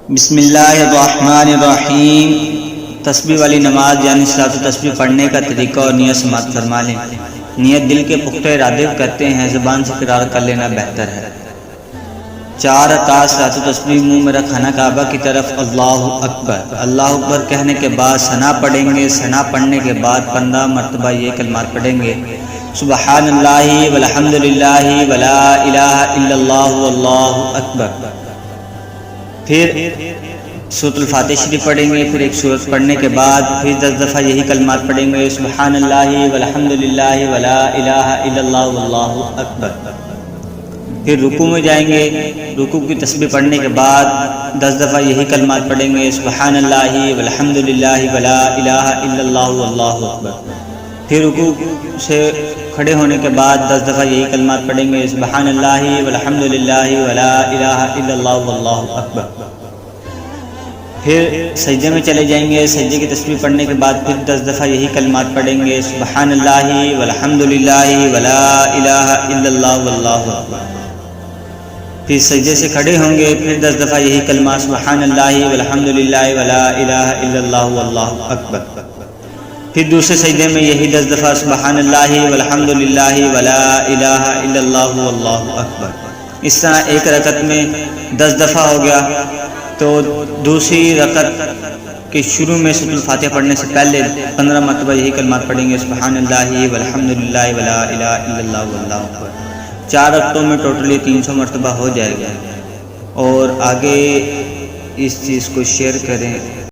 بسم اللہ الرحمن الرحیم۔ تسبیح والی نماز یعنی صلاۃ التسبیح پڑھنے کا طریقہ اور نیت سماعت فرما لیں۔ نیت دل کے پختہ ارادے کرتے ہیں، زبان سے اقرار کر لینا بہتر ہے۔ 4 رکعت صلاۃ التسبیح منہ میں رکھانا کعبہ کی طرف اللہ اکبر۔ اللہ اکبر کہنے کے بعد ثنا پڑھیں گے۔ ثنا پڑھنے کے بعد 15 مرتبہ یہ کلمات پڑھیں گے: سبحان اللہ والحمد للہ ولا الہ الا اللہ واللہ اکبر۔ پھر سورۃ الفاتحہ شریف پڑھیں گے۔ پھر ایک سورت پڑھنے کے بعد پھر 10 دفعہ یہی کلمات پڑھیں گے: سبحان اللہ والحمد للہ ولا الہ الا اللہ واللہ اکبر۔ پھر رکوع میں جائیں گے۔ رکوع کی تسبیح پڑھنے کے بعد 10 دفعہ یہی کلمات پڑھیں گے: سبحان اللہ والحمد للہ ولا الہ الا اللہ واللہ اکبر۔ پھر رکوع سے کھڑے ہونے کے بعد 10 دفعہ یہی کلمات پڑھیں گے: سبحان اللہ والحمد للہ ولا الہ الا اللہ واللہ اکبر۔ پھر سجدے میں چلے جائیں گے۔ سجدے کی تسبیح پڑھنے کے بعد پھر 10 دفعہ یہی کلمات پڑھیں گے: سبحان اللہ والحمد للہ ولا الہ الا اللہ واللہ اکبر۔ پھر سجدے سے کھڑے ہوں گے۔ پھر 10 دفعہ یہی کلمات: سبحان اللہ والحمد للہ ولا الہ الا اللہ واللہ اکبر۔ پھر دوسرے سجدے میں یہی 10 دفعہ: سبحان اللہ والحمد للہ ولا الہ الا اللہ واللہ اکبر۔ اس طرح ایک رکعت میں 10 دفعہ ہو گیا، تو دوسری رکعت کے شروع میں سورۃ الفاتحہ پڑھنے سے پہلے 15 مرتبہ یہی کلمات پڑھیں گے: سبحان اللہ والحمد للہ ولا الہ الا اللہ واللہ اکبر۔ 4 رکعتوں میں ٹوٹلی 300 مرتبہ ہو جائے گا۔ اور آگے اس چیز کو شیئر کریں۔